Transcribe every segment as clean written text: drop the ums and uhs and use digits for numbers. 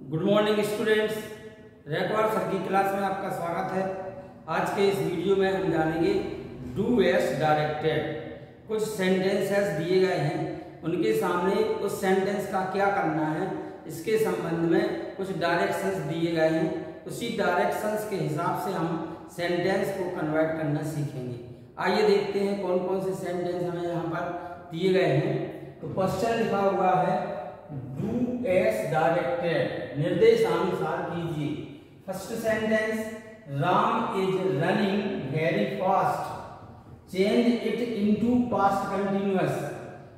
Good morning students, record sir की class में आपका स्वागत है। आज के इस वीडियो में हम जानेंगे डू एस डायरेक्टेड। कुछ सेंटेंसेस दिए गए हैं, उनके सामने उस सेंटेंस का क्या करना है, इसके संबंध में कुछ डायरेक्शंस दिए गए हैं। उसी डायरेक्शंस के हिसाब से हम सेंटेंस को कन्वर्ट करना सीखेंगे। आइए देखते हैं कौन कौन से सेंटेंस हमें यहाँ पर दिए गए हैं। तो क्वेश्चन लिखा हुआ है डू एस डायरेक्टेड, निर्देशानुसार कीजिए। First sentence, Ram is running very fast, change it into past continuous.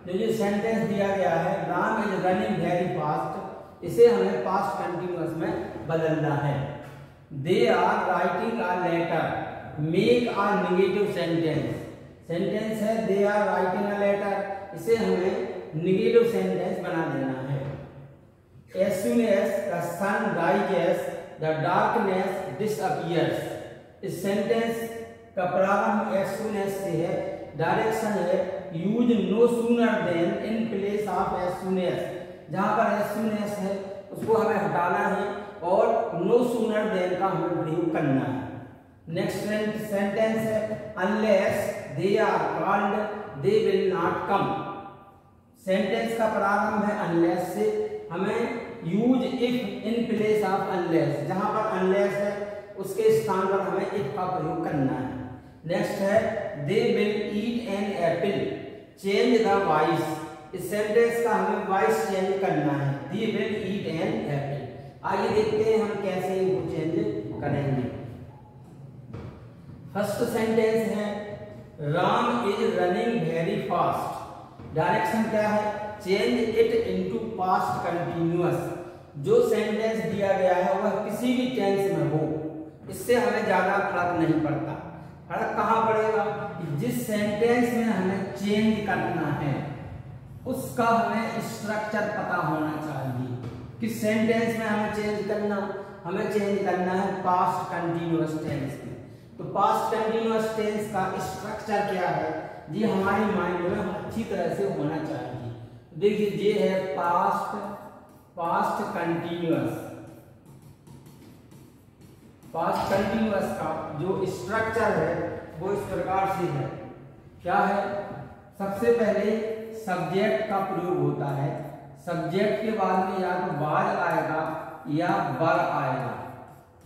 जो सेंटेंस दिया गया है Ram is running very fast, इसे हमें पास्ट कंटिन्यूअस में बदलना है। They are writing a letter, make a negative sentence. Sentence है they are writing a letter, इसे हमें नेगेटिव सेंटेंस बना देना है। As soon as the sun rises, the darkness disappears। इस सेंटेंस का प्रारंभ as soon as से है, डायरेक्शन है use no sooner than in place of as soon as। जहां पर as soon as है उसको हमें हटाना है और no sooner than का हमें प्रयोग करना है। नेक्स्ट सेंटेंस है unless they are called they will not come। Sentence का प्रारंभ है unless से, हमें use if in place of unless, जहां पर अनलेस है उसके स्थान पर हमें इफ का प्रयोग करना है। नेक्स्ट है they will eat an apple, change the voice. इस सेंटेंस का हमें वॉइस चेंज करना है, they will eat an Apple. आइए देखते हैं हम कैसे इनको चेंज करेंगे। फर्स्ट सेंटेंस है Ram is running very fast, direction क्या है change it into past continuous. जो सेंटेंस दिया गया है वह किसी भी टेंस में हो, इससे हमें ज्यादा फर्क नहीं पड़ता। फर्क कहाँ पड़ेगा, जिस सेंटेंस में हमें चेंज करना है उसका हमें स्ट्रक्चर पता होना चाहिए। किस सेंटेंस में हमें चेंज करना, हमें चेंज करना है पास्ट कंटिन्यूअस टेंस में। तो पास्ट कंटिन्यूअस टेंस का स्ट्रक्चर क्या है ये हमारे माइंड में अच्छी तरह से होना चाहिए। देखिए ये है पास्ट कंटिन्यूअस। पास्ट कंटिन्यूअस का जो स्ट्रक्चर है वो इस प्रकार से है। क्या है, सबसे पहले सब्जेक्ट का प्रयोग होता है, सब्जेक्ट के बाद में या तो वाज आएगा या वर आएगा,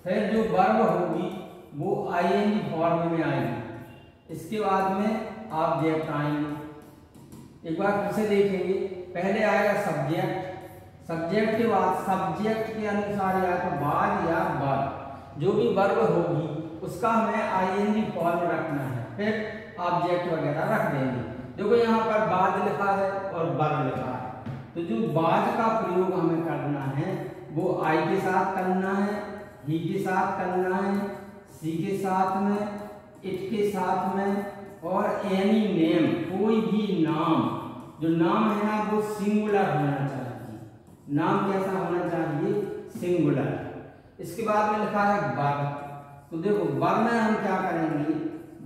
फिर जो वर्ब होगी वो आईएनजी फॉर्म में आएगी, इसके बाद में ऑब्जेक्ट आएंगे। एक बार फिर से देखेंगे, पहले आएगा सब्जेक्ट, सब्जेक्ट के बाद सब्जेक्ट के अनुसार या तो वाज या वर्ब, जो भी वर्ब होगी उसका हमें आईएनजी फॉर्म रखना है, फिर ऑब्जेक्ट वगैरह रख देंगे। देखो यहाँ पर वाज लिखा है और वर्ब लिखा है, तो जो वाज का प्रयोग हमें करना है वो आई के साथ करना है, ही के साथ करना है, सी के साथ में, इट के साथ में, और एनी नेम, कोई भी नाम, जो नाम है ना वो सिंगुलर होना चाहिए। नाम कैसा होना चाहिए, सिंगुलर। इसके बाद में लिखा है वर्ब, तो देखो वर्ब में हम क्या करेंगे,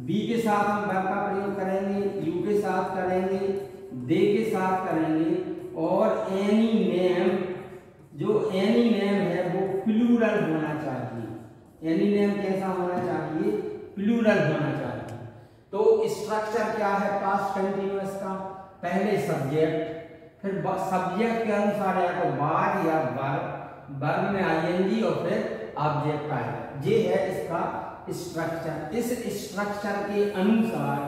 बी के साथ हम वर्ब का प्रयोग करेंगे, यू के साथ करेंगे, दे के साथ करेंगे, और एनी नेम, जो एनी नेम है वो प्लूरल होना चाहिए। एनी नेम कैसा होना चाहिए, प्लूरल होना चाहिए। तो स्ट्रक्चर क्या है पास्ट कंटिन्यूअस का, पहले सब्जेक्ट, फिर सब्जेक्ट के अनुसार या तो वाज या वर्ब, वर्ब में आईएनजी और फिर ऑब्जेक्ट आएगा। ये है इसका स्ट्रक्चर। इस स्ट्रक्चर के अनुसार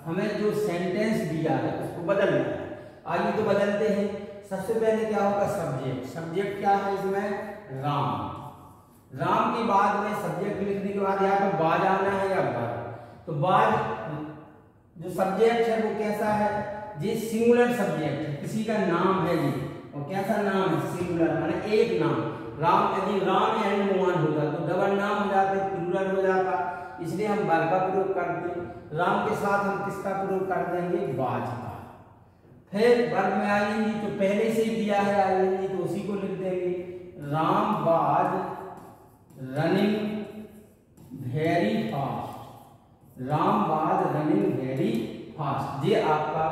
हमें जो सेंटेंस दिया है उसको बदलना है। आइए तो बदलते हैं। सबसे पहले क्या होगा, सब्जेक्ट। सब्जेक्ट क्या है इसमें, राम। राम के बाद में सब्जेक्ट लिखने के बाद या तो वाज आना है या वर्ब। तो वाज जो सब्जेक्ट है वो कैसा है, ये सिंगुलर सब्जेक्ट है, किसी का नाम है ये, और कैसा नाम है, सिंगुलर, माने एक नाम। राम, यदि राम एंड मोहन होता तो डबल नाम हो जाते, प्लूरल हो जाता, इसलिए हम वर्ब का प्रयोग करते हैं। राम के साथ हम किसका प्रयोग कर देंगे, वाज का। फिर वर्ब में आएंगे तो पहले से ही दिया है आएंगे तो उसी को लिख देंगे, Ram was running very fast. Ram was running very fast. ये आपका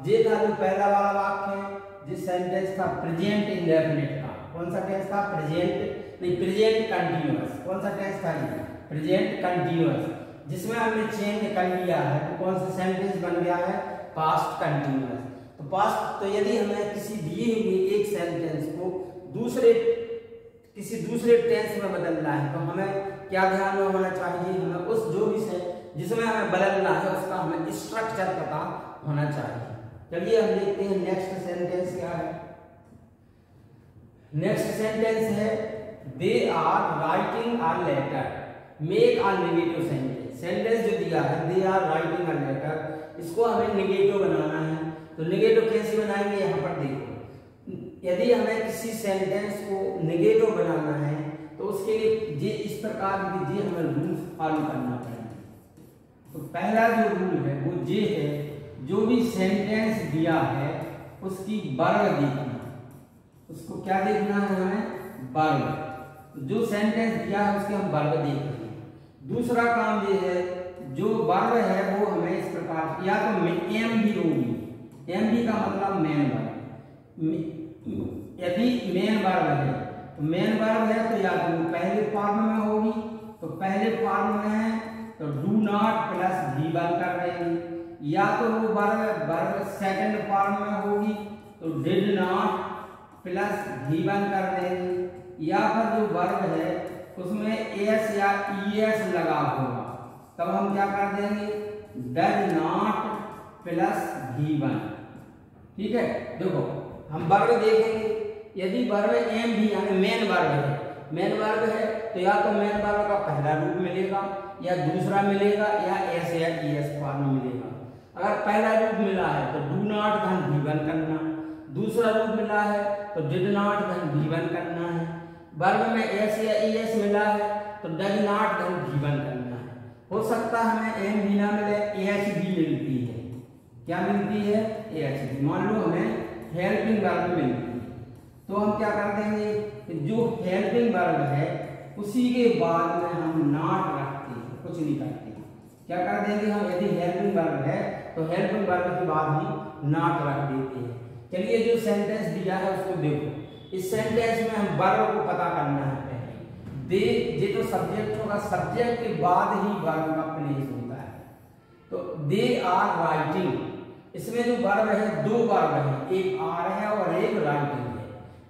ये था जो पहला वाला वाक्य है, जिस सेंटेंस का प्रेजेंट इंडेफिनिट का। कौन सा टेंस था? प्रेजेंट नहीं, प्रेजेंट कंटिन्यूअस। कौन सा टेंस था ये? प्रेजेंट कंटिन्यूअस, जिसमें हमने चेंज कर लिया है तो कौन सा सेंटेंस बन गया है? Past continuous. तो पास्ट, तो यदि हमें किसी दिए हुए एक सेंटेंस को किसी दूसरे टेंस में बदलना है तो हमें क्या ध्यान में होना चाहिए? हमें उस जो भी से जिसमें हमें बदलना है उसका हमें स्ट्रक्चर पता होना चाहिए। चलिए हम देखते हैं नेक्स्ट सेंटेंस क्या है। नेक्स्ट सेंटेंस है they are writing a letter, make a negative sentence. Sentence जो दिया है they are writing a letter, इसको हमें नेगेटिव बनाना है। तो नेगेटिव कैसे बनाएंगे? यहाँ पर देखो, यदि हमें किसी सेंटेंस को नेगेटिव बनाना है तो उसके लिए ये इस प्रकार की ये हमें रूल्स फॉलो करना पड़ेगा। तो पहला जो रूल है वो ये है, जो भी सेंटेंस दिया है उसकी वर्ब देखना। उसको क्या देखना है हमें? वर्ब। जो सेंटेंस दिया है उसके हम वर्ब देख रहे हैं। दूसरा काम ये है, जो वर्ब है वो हमें इस प्रकार, या तो एम भी होगी, एम भी का मतलब मेन वर्ब। यदि मेन वर्ब है तो मेन वर्ब है तो या तो पहले फॉर्म में होगी, तो पहले फॉर्म में है तो डू नॉट प्लस V1 कर देंगे, या तो वो वर्ब सेकंड फॉर्म में होगी तो डिड नॉट प्लस V1 कर देंगे, या फिर जो वर्ब है उसमें एस या ईएस लगा होगा तब हम क्या कर देंगे? Does not plus V1। ठीक है, देखो हम वर्ब देखेंगे। यदि वर्ब एम भी यानी मेन वर्ब है, मेन वर्ब है तो या तो मेन वर्ब का पहला रूप मिलेगा या दूसरा मिलेगा या एस या ईएस फॉर्म मिलेगा। अगर पहला रूप मिला है तो डू नॉट धन V1 करना, दूसरा रूप मिला है तो डिड नॉट धन V1 करना है, वर्ब में एस या ईएस मिला है तो डज नॉट धन V1 करना है। हो सकता है हमें एम भी ना मिले, एच भी मिलती है। क्या मिलती है? एच भी। मान लो हमें हेल्पिंग वर्ब मिलती है तो हम क्या कर देंगे कि जो हेल्पिंग वर्ब है उसी के बाद में हम नॉट रखते हैं, कुछ नहीं करते। क्या कर देंगे हम? यदि हेल्पिंग वर्ब है तो हेल्पिंग वर्ब के बाद हम नॉट रख देते हैं। चलिए जो सेंटेंस दिया है उसको देखो। इस सेंटेंस में हम वर्ब को पता करना है पहले। दे, ये तो सब्जेक्ट होगा, सब्जेक्ट के बाद ही वर्ब का प्लेस होता है। तो दे आर राइटिंग, इसमें जो वर्ब है दो वर्ब है, एक आर है और एक राइटिंग है।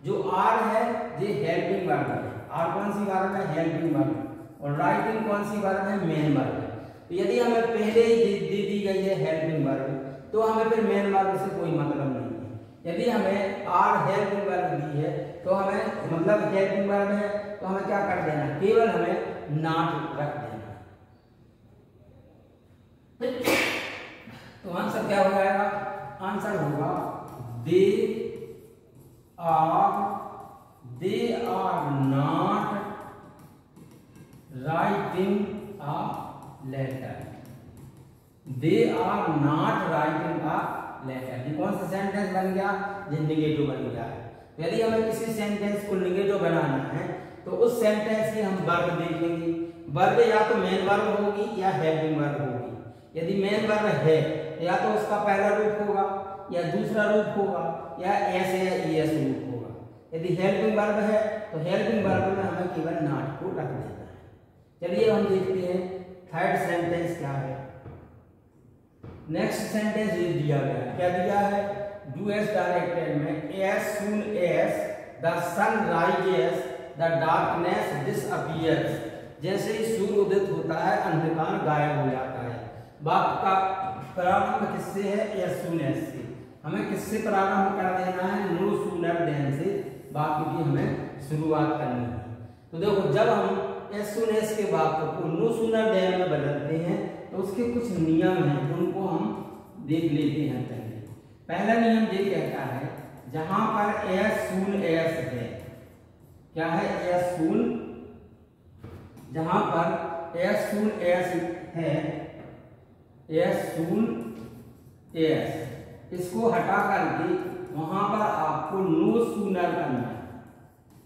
जो आर है ये हेल्पिंग वर्ब है। आर कौन सी वर्ब है? Helping verb. और राइटिंग कौन सी वर्ब है? मेन वर्ब है। तो यदि हमें पहले ही दे दी गई है हेल्पिंग वर्ब तो हमें फिर मेन वर्ब से कोई मतलब नहीं है। यदि हमें आर हेल्पिंग वर्ब दी है तो हमें मतलब हेल्पिंग वर्ब है तो हमें क्या कर देना? केवल हमें नॉट रख देना। तो आंसर क्या हो जाएगा? आंसर होगा they are not writing a letter. They are not writing a letter. ये कौन सा सेंटेंस बन गया? ये नेगेटिव बन गया है। तो यदि हमें किसी सेंटेंस को नेगेटिव बनाना है तो उस सेंटेंस की हम वर्ब देखेंगे। वर्ब या तो मेन वर्ब होगी या हेल्पिंग वर्ब होगी। यदि मेन वर्ब है या तो उसका पहला रूप होगा या दूसरा रूप होगा या एस या ईएस रूप होगा। यदि हेल्पिंग वर्ब है तो हेल्पिंग वर्ब में हमें केवल नॉट को रख देना है। चलिए हम देखते हैं थर्ड सेंटेंस क्या है। नेक्स्ट सेंटेंस ये दिया गया है, क्या दिया है? डू एज डायरेक्टेड में as soon as the sun rises the darkness disappears. जैसे ही सूर्य उदित होता है अंधकार गायब हो जाता है। वाक्य का प्रारंभ किससे है? एज सून एज से। हमें किससे प्रारंभ कर देना है? नो सूनर देन से वाक्य की हमें शुरुआत करनी है। तो देखो जब हम एज सून एज के वाक्य को नो सूनर देन में बदलते हैं तो उसके कुछ नियम हैं, उनको हम देख लेते हैं। पहला नियम ये कहता है जहां पर एज सून एज है, क्या है? एज सून, जहां पर एज सून एज है, एज सून एज, इसको हटा करके वहां पर आपको नो सूनर करना है।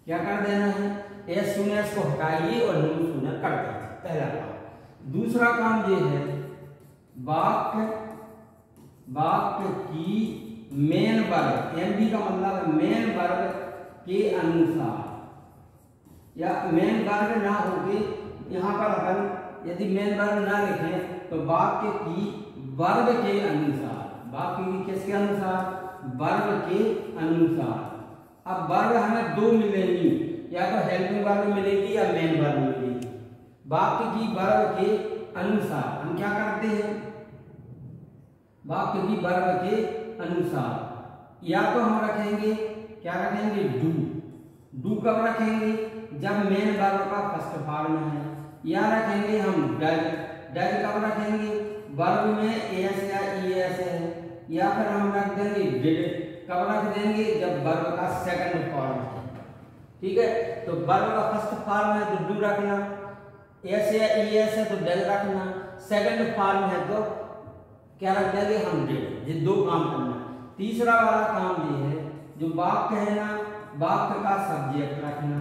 क्या कर देना है? एज सून एज को हटाइए और नो सूनर कर दीजिए, पहला काम। दूसरा काम ये है वाक्य की मेन वर्ब, एम बी का मतलब मेन वर्ब के अनुसार, या मेन वर्ब ना होके यहाँ पर अपन यदि मेन वर्ब ना लिखें तो वाक्य की वर्ब के अनुसार, वाक्य की किसके अनुसार, वर्ब के अनुसार। अब वर्ब हमें दो मिलेंगी, या तो हेल्पिंग वर्ब मिलेगी या मेन वर्ब मिलेगी। वाक्य की वर्ब के अनुसार हम क्या करते हैं, वाक्य की वर्ब के अनुसार या तो हम रखेंगे, क्या रखेंगे, डू। डू कब रखेंगे, जब मेन वर्ब का फर्स्ट फॉर्म है, या रखेंगे हम डज। डज कब रखेंगे, वर्ब में एस या ईएस है, या फिर हम रख देंगे डिड। कब रख देंगे, जब वर्ब का सेकंड फॉर्म है। ठीक है, तो वर्ब का फर्स्ट फॉर्म है तो डू रखना, एस या ईएस है तो डज रखना, सेकंड फॉर्म है तो क्या रख देंगे हम डिड। ये दो काम करना। तीसरा वाला काम ये है, जो वाक्य है ना, वाक्य का सब्जेक्ट रखना।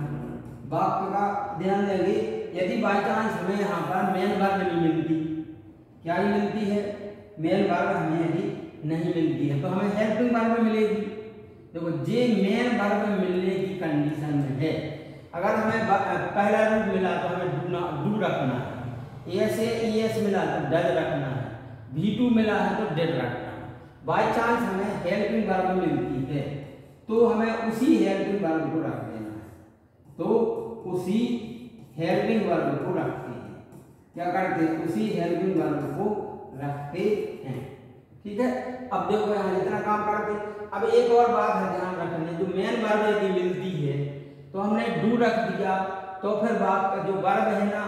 वाक्य का ध्यान देंगे, यदि बाई चांस हमें यहाँ पर मेन वर्ब नहीं मिलती, क्या ही मिलती है, मेन वर्ब हमें यदि नहीं मिलती है तो हमें हेल्पिंग वर्ब मिलेगी। देखो जे मेन वर्ब मिलने की कंडीशन में है। अगर हमें पहला रूप मिला तो हमें डू रखना है, एस ए ईएस मिला तो डज रखना है, V2 मिला है तो डेड रखना है। बाई चांस हमें हेल्पिंग वर्ब मिलती है तो हमें उसी हेल्पिंग वर्ब को रख देना है, तो उसी हेल्पिंग वर्ब को रखते हैं। क्या करते हैं, उसी हेल्पिंग वर्ब को रखते हैं। ठीक है, अब देखो यहाँ इतना काम करते। अब एक और बात है ध्यान रखने, जो मेन वर्ब यदि मिलती है तो हमने डू रख दिया, तो फिर बात जो वर्ब है ना,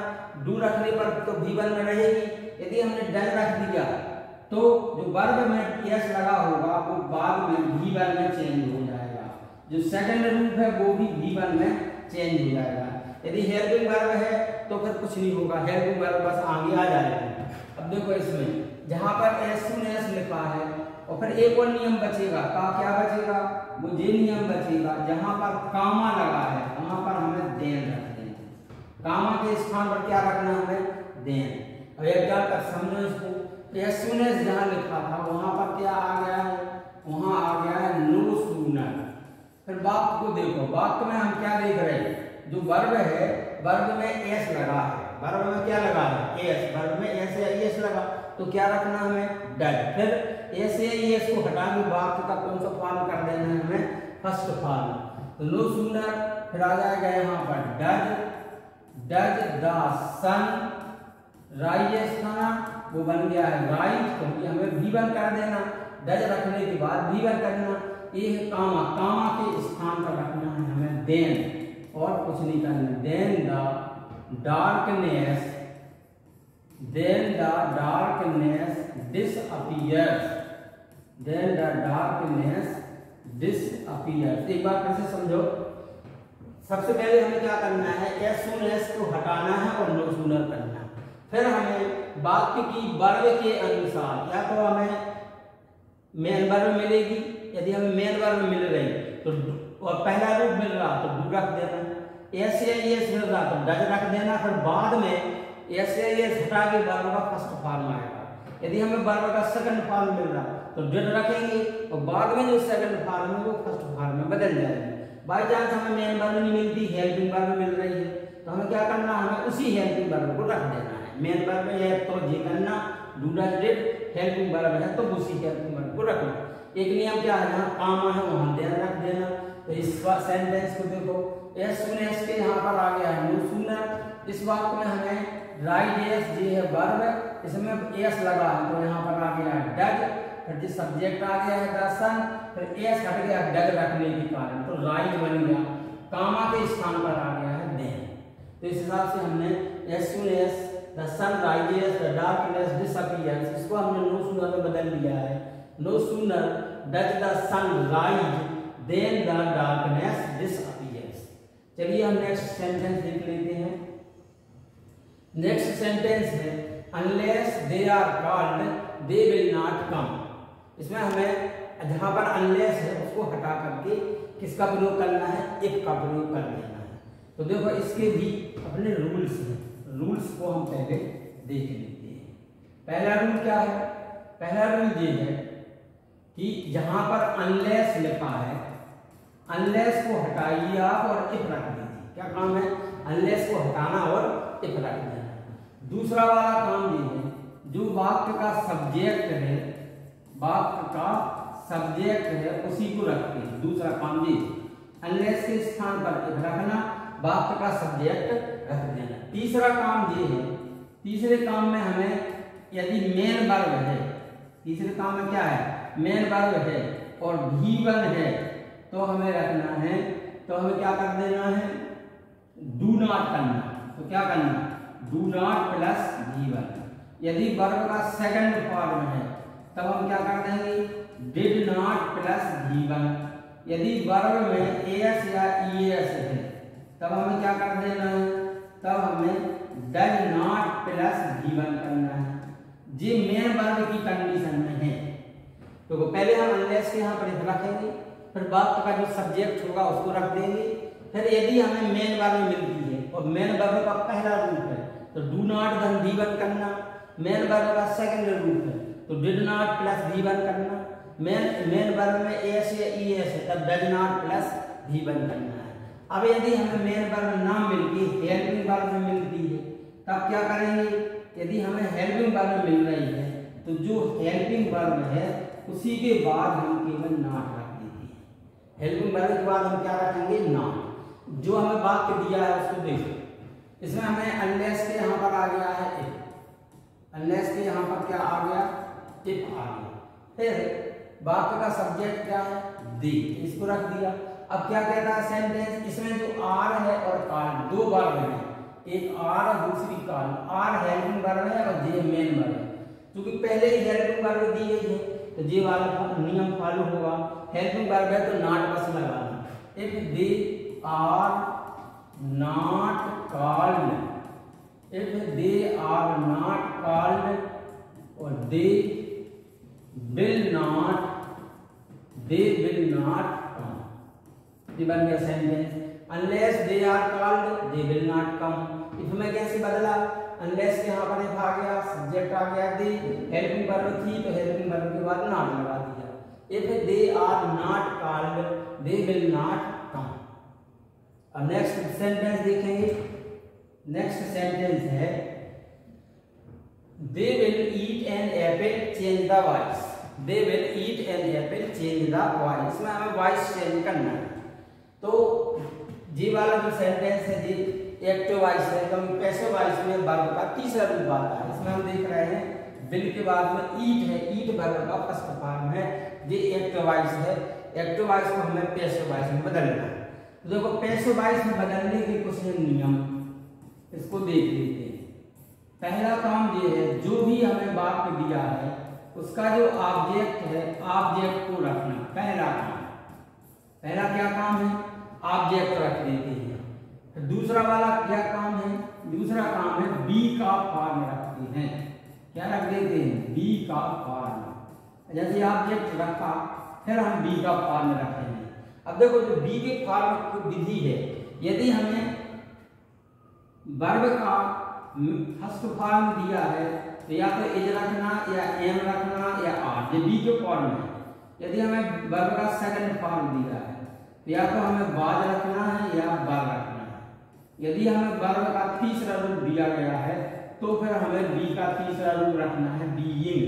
डू रखने पर तो V1 में रहेगी। यदि हमने डज रख दिया तो जो वर्ब में एस लगा होगा वो बाद में V1 में चेंज हो जाएगा। जो सेकंड रूप है वो भी V1 में चेंज हो जाएगा। यदि हेल्पिंग वर्ब है तो फिर कुछ नहीं होगा, हेल्पिंग वर्ब बस आगे आ जाएगा। अब देखो इसमें जहां पर एस सुन एस लिखा है और फिर एक और नियम बचेगा, का क्या बचेगा, वो ये नियम बचेगा जहां पर कामा लगा है वहां पर हमें देन रख देना। कामा के स्थान पर क्या रखना है, हमें देन। अब एक बार तक समझो इसको, एस सुन एस जहां लिखा था वहां पर क्या आ गया है, वहां आ गया है नो सूनर। फिर वाक्य को देखो, वाक्य में हम क्या देख रहे हैं, जो वर्ब है वर्ब में एस लगा है, वर्ब में क्या लगा है, एस। वर्ब में एस या एस लगा तो क्या रखना हमें, डज। फिर एस या एस को हटा के वाक्य का कौन सा फॉर्म कर देना है हमें, फर्स्ट फॉर्म। तो नो सूनर, फिर आ जाएगा यहाँ पर does. Does the sun rise था, वो बन गया है राइज, क्योंकि हमें V1 कर देना। डज रखने के बाद V1 करना। ये है कामा, कामा के स्थान पर रखना है हमें देन, और कुछ नहीं करना। Then the darkness, then the darkness disappears, then the darkness disappears. एक बार फिर से समझो, सबसे पहले हमें क्या करना है, एस सुन एस को हटाना है और नो सूनर करना है। फिर हमें वाक्य की वर्ब के अनुसार, या तो हमें मेन वर्ब मिलेगी, यदि हमें मेन वर्ब मिल रही तो और पहला रूप मिल रहा तो डू रख देना, एस या एस मिल रहा तो डज रख देना। फिर बाद में एस या एस हटा के वर्ब का फर्स्ट फॉर्म आएगा। यदि हमें वर्ब का सेकंड फॉर्म मिल रहा तो डिड रखेंगे, और बाद में जो सेकंड फॉर्म है वो फर्स्ट फॉर्म में बदल जाएगी। बाई चांस हमें मेन वर्ब नहीं मिलती, हेल्पिंग वर्ब मिल रही है, तो हमें क्या करना, हमें उसी हेल्पिंग वर्ब को रख देना है। मेन वर्ब है तो जी करना, do does did, helping verb है तो उसी हेल्पिंग वर्ब को रखना। एक नियम क्या है, यहाँ कामा है वहां देन रख देना। तो इस सेंटेंस को देखो, एस सुन एस के यहाँ पर आ गया है नो सूनर। इस वाक्य में हमें राइट एस जी है वर्ब, इसमें एस लगा है तो यहाँ पर आ गया है डज। फिर जो सब्जेक्ट आ गया है द सन, फिर एस हट गया डज रखने के कारण, तो राइट बन गया। कामा के स्थान पर आ गया है देन। तो इस हिसाब से हमने as soon as, the sun rises, the darkness disappears, इसको हमने नो सूनर में बदल दिया है। No sooner does the sun rise, then the darkness disappears. चलिए हम नेक्स्ट सेंटेंस देख लेते हैं। नेक्स्ट सेंटेंस है unless they are called they will not come. इसमें हमें जहां पर अनलेस है उसको हटा करके किसका प्रयोग करना है, इफ का प्रयोग कर देना है। तो देखो इसके भी अपने रूल्स हैं, रूल्स को हम पहले देख लेते हैं। पहला रूल क्या है, पहला रूल ये है कि जहां पर अनलेस लिखा है अनलेस को हटाइए आप और इफ रख दीजिए। क्या काम है? अनलेस को हटाना और इफ रख देना। दूसरा वाला काम ये है, जो वाक्य का सब्जेक्ट है, वाक्य का सब्जेक्ट है उसी को रखते हैं। दूसरा काम ये अनलेस के स्थान पर इफ रखना, वाक्य का सब्जेक्ट रख देना। तीसरा काम ये है, तीसरे काम में हमें यदि मेन वर्ब है, तीसरे काम में क्या है? मेन वर्ब है और V1 है तो हमें रखना है, तो हमें क्या कर देना है? डू नॉट करना। तो क्या करना? Do not plus V1। यदि वर्ब का सेकंड फॉर्म है तब हम क्या कर देंगे? Did not plus V1। यदि वर्ब में एस या ईएस है तब हमें क्या कर देना है? तब हमें डज नॉट प्लस V1 करना है। ये मेन वर्ब की कंडीशन में है। तो पहले हम अनलेस के यहाँ पर रखेंगे, फिर वाक्य का जो सब्जेक्ट होगा उसको रख देंगे। फिर यदि हमें मेन वर्ब मिलती है और मेन वर्ब का पहला रूप है तो डू नॉट धन V1 करना। मेन वर्ब का सेकंड रूप है तो डिड नॉट प्लस V1 करना। मेन वर्ब में एस या ईएस है तब डज नॉट प्लस V1 करना है। अब यदि हमें मेन वर्ब ना मिलती, हेल्पिंग वर्ब मिलती है तब क्या करेंगे? यदि हमें हेल्पिंग वर्ब मिल रही है तो जो हेल्पिंग वर्ब है उसी के बाद हम केवल नॉट रख देते हैं। हेल्पिंग वर्ब के बाद हम क्या रखेंगे? नॉट। जो हमें वाक्य दिया है उसको देखो। इसमें हमें अनलेस के यहाँ पर आ गया है इफ, अनलेस के यहाँ पर क्या आ गया? इफ आ गया। फिर वाक्य का सब्जेक्ट क्या है? दे, इसको रख दिया। अब क्या कहता है सेंटेंस? इसमें जो आर है और काल, दो वर्ब है, एक आर और दूसरी काल। आर हेल्पिंग वर्ब है और जे मेन वर्ब है। क्योंकि पहले ही हेल्पिंग वर्ब दी गई है तो जे वाला नियम फॉलो होगा। हेल्पिंग वर्ब है तो नॉट बस लगाना। If they are not called, if they are not called और दे विल नॉट कम, ये बन गया sentence. Unless they are called they will not come. If में कैसे बदला? अनलेस के यहाँ पर इफ आ गया, सब्जेक्ट आ गया दे, हेल्पिंग वर्ब थी तो हेल्पिंग वर्ब के बाद नॉट लगा दिया। If they are not called they will not come. अब नेक्स्ट सेंटेंस देखेंगे। नेक्स्ट सेंटेंस है they will eat an apple change the voice. They will eat an apple change the voice. इसमें हमें voice change करना है। तो जी वाला जो सेंटेंस है जी एक्टिव वॉइस है, तो पैसिव वॉइस में वर्ब का तीसरा रूप आता है। इसमें हम देख रहे हैं विल के बाद में ईट है, ईट वर्ब का फर्स्ट फॉर्म है। ये एक्टिव वॉइस है। एक्टिव वॉइस को हमें पैसिव वॉइस में बदलना है। तो देखो पैसिव वॉइस में बदलने के कुछ नियम, इसको देख लेते हैं। पहला काम ये है, जो भी हमें वाक्य दिया है उसका जो ऑब्जेक्ट है, ऑब्जेक्ट को रखना। पहला काम, पहला क्या काम है? ऑब्जेक्ट रख देते हैं। दूसरा वाला क्या काम है? दूसरा काम है बी का फॉर्म रखते हैं। क्या रख देते हैं? बी का फॉर्म। जैसे ऑब्जेक्ट रखा फिर हम बी का फॉर्म रखेंगे। अब देखो जो बी के फॉर्म की विधि है, यदि हमें वर्ब का फर्स्ट फॉर्म दिया है तो या तो इज रखना या एम रखना या आर, ये बी के फॉर्म है। यदि हमें वर्ब का सेकंड फॉर्म दिया है तो या तो हमें वाज रखना है या वर रखना है। यदि हमें वर्ब का तीसरा रूप दिया गया है तो फिर हमें बी का तीसरा रूप रखना है बीइंग।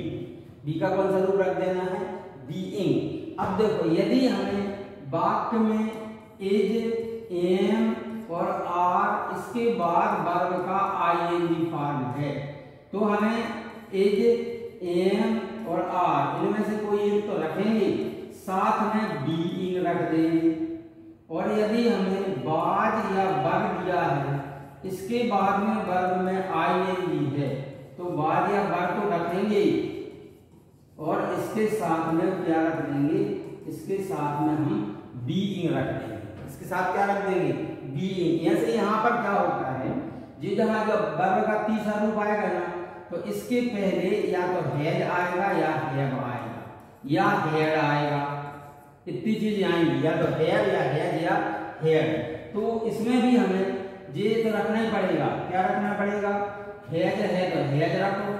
बी का कौन सा रूप रख देना है? बीइंग। अब देखो यदि हमें वाक्य में इज, एम और आर, इसके बाद वर्ब का आईएनजी फॉर्म है तो हमें इज, एम और आर इनमें से कोई एक तो रखेंगे, साथ में बीइंग रख देंगे। और यदि हमें वाज या वर दिया है, इसके बाद में वर्ब में आईएनजी है तो वाज या वर तो रखेंगे और इसके साथ में क्या रख देंगे? इसके साथ में हम बीइंग रख देंगे। इसके साथ क्या रख देंगे? बीइंग। ऐसे यहाँ पर क्या होता है, जी जहाँ जब वर्ब का तीसरा रूप आएगा ना तो इसके पहले या तो हैज आएगा या हैव आएगा या हैड आएगा। इतनी चीज आएंगी, या तो हैव या हैज या हैड। तो इसमें भी हमें ये तो रखना ही पड़ेगा। क्या रखना पड़ेगा? हैज है तो हैज रखो,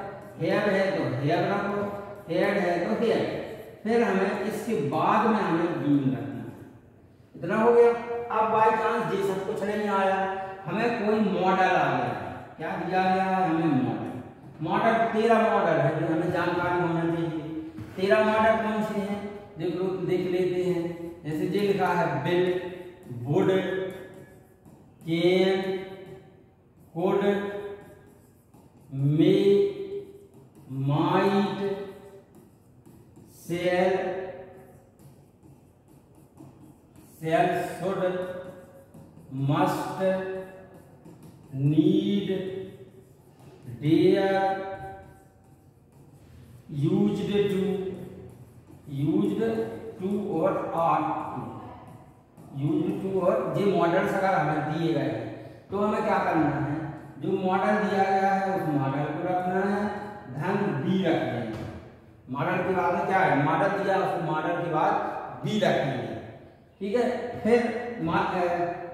हैव है तो हैव रखो, हैड है तो हैड। फिर हमें इसके बाद में हमें बीइंग रखना है। इतना हो गया। अब बाई चांस ये सब कुछ नहीं आया, हमें कोई मॉडल आ गया, क्या दिया गया है हमें मॉडल 13 मॉडल है जो हमें जानकारी होना चाहिए। 13 मॉडल कौन से हैं देख लेते हैं। जैसे ये लिखा है will, would, can, could, may, might, shall, should, must, need, dare, used to और आर्ट टू। यूज्ड टू और ये मॉडल्स अगर हमें दिए गए हैं तो हमें क्या करना है, जो मॉडल दिया गया है उस मॉडल को रखना है, धन बी रख देंगे। मॉडल के बाद में क्या है, मॉडल दिया उस मॉडल के बाद बी रखेंगे, ठीक है। फिर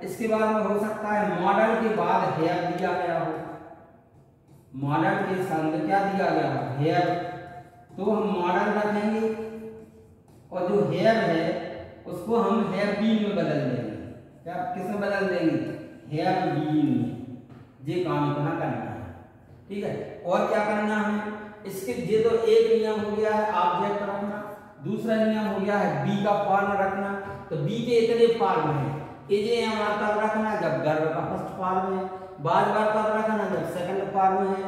इसके बाद में हो सकता है मॉडल के बाद हेयर दिया गया हो, मॉडल के संग क्या दिया गया हो हेयर, तो हम मॉडल रखेंगे और जो हेयर है उसको हम हेयर बीन में बदल देंगे। क्या किसमें बदल देंगे, हेयर बीन में। ये काम इतना करना है, ठीक है। और क्या करना है इसके, ये तो एक नियम हो गया है ऑब्जेक्ट रखना, दूसरा नियम हो गया है बी का फॉर्म रखना। तो बी के इतने फॉर्म है, AJMR कब रखना, जब गर्भ का फर्स्ट फॉर्म है, बार बार कब रखना, जब सेकंड फॉर्म है,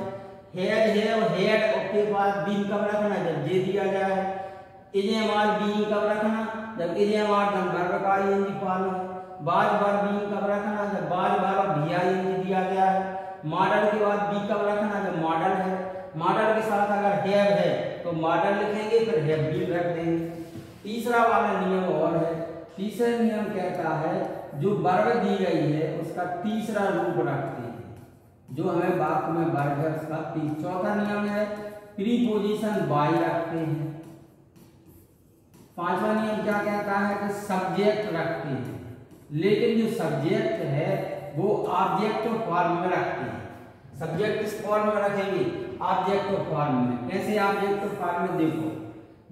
हेड है और हेड के बाद बीन कब रखना, जब जे दिया गया है, AJMR बीन कब रखना, जब AJMR गर्भ का ING फॉर्म है, बार बार बीन कब रखना, जब बार बार VING दिया गया है, मॉडल के बाद बी कब रखना, जब मॉडल है, मॉडल के साथ अगर हैव है तो मॉडल लिखेंगे फिर हैव बीन रख देंगे। तीसरा वाला नियम और है, तीसरा नियम कहता है जो वर्ब दी गई है उसका तीसरा रूप रखते हैं, जो हमें वाक्य में वर्ब है उसका चौथा नियम है प्रीपोजिशन बाय रखते हैं। पांचवा नियम क्या कहता है कि सब्जेक्ट रखते हैं, लेकिन जो सब्जेक्ट है वो ऑब्जेक्ट फॉर्म में रखते हैं। सब्जेक्ट किस फॉर्म में रखेंगे, ऑब्जेक्ट फॉर्म में। कैसे ऑब्जेक्ट फॉर्म में, देखो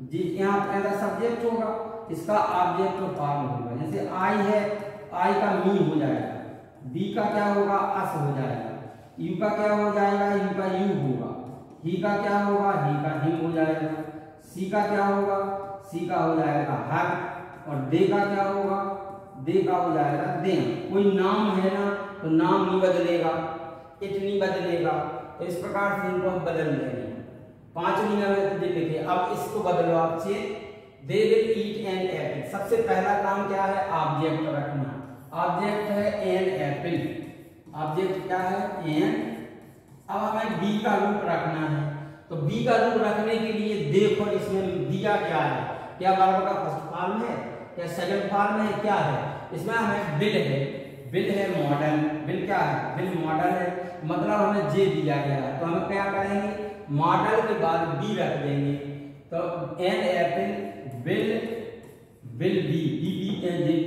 जी यहाँ पहला सब्जेक्ट होगा, इसका ऑब्जेक्ट फॉर्म होगा। जैसे आई है, आई का मी हो जाएगा, बी का क्या होगा अस हो जाएगा, यू का क्या हो जाएगा, यू का यू होगा, ही का क्या होगा, ही का हिम हो जाएगा, सी का क्या होगा, सी का हो जाएगा हर, और दे का क्या होगा, दे का हो जाएगा दे। कोई नाम है ना तो नाम नहीं बदलेगा, इट नहीं बदलेगा, तो इस प्रकार से इनको हम बदल देंगे। 5 नियम है तो लिखे। अब इसको बदलो आपसे, दे विल ईट एन एप्पल। सबसे पहला काम क्या है, ऑब्जेक्ट रखना। ऑब्जेक्ट है एन एप्पल, ऑब्जेक्ट क्या है एन। अब हमें बी का रूप रखना है, तो बी का रूप रखने के लिए देखो इसमें दिया क्या है, क्या वर्ब का फर्स्ट फॉर्म है, क्या सेकंड फॉर्म है, क्या है। इसमें हमें बिल है, बिल है मॉडल, बिल क्या है, बिल मॉडल है, मतलब हमें जे दिया गया है, तो हम क्या करेंगे मॉडल के बाद बी रख देंगे। तो an apple will be,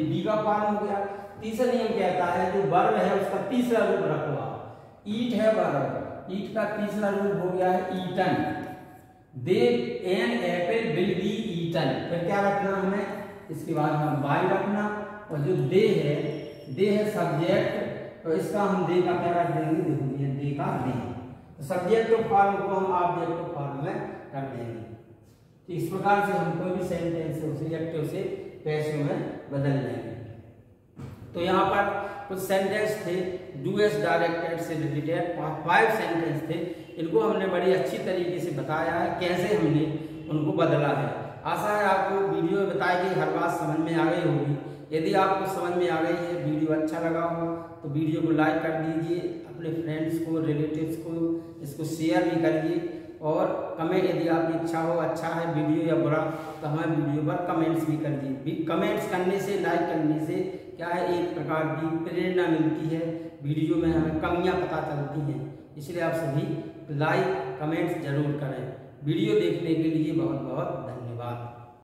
be का फॉर्म हो गया। तीसरा नियम कहता है जो वर्ब है उसका तीसरा रूप रखो। ईट है वर्ब, ईट का तीसरा रूप हो गया है eaten. They an apple will be eaten, फिर क्या रखना हमें, इसके बाद हम बाय रखना, और जो दे है सब्जेक्ट, तो इसका हम दे का क्या रख देंगे, देखो ये दे का दे, तो सब्जेक्ट फॉर्म को हम ऑब्जेक्ट फॉर्म में रख देंगे। तो इस प्रकार से हम कोई भी सेंटेंस है उसे एक्टिव से पैसिव में बदल देंगे। तो यहाँ पर कुछ सेंटेंस थे डू एज डायरेक्टेड से रिलेटेड, 5 सेंटेंस थे, इनको हमने बड़ी अच्छी तरीके से बताया है कैसे हमने उनको बदला है। आशा है आपको वीडियो में बताई गई हर बात समझ में आ गई होगी। यदि आपको समझ में आ गई है, वीडियो अच्छा लगा हो तो वीडियो को लाइक कर दीजिए, अपने फ्रेंड्स को, रिलेटिव्स को इसको शेयर भी करिए, और कमेंट यदि आपकी इच्छा हो अच्छा है वीडियो या बुरा तो हमें वीडियो पर कमेंट्स भी कर दीजिए। कमेंट्स करने से, लाइक करने से क्या है, एक प्रकार की प्रेरणा मिलती है, वीडियो में हमें कमियां पता चलती हैं। इसलिए आप सभी लाइक कमेंट्स जरूर करें। वीडियो देखने के लिए बहुत बहुत धन्यवाद।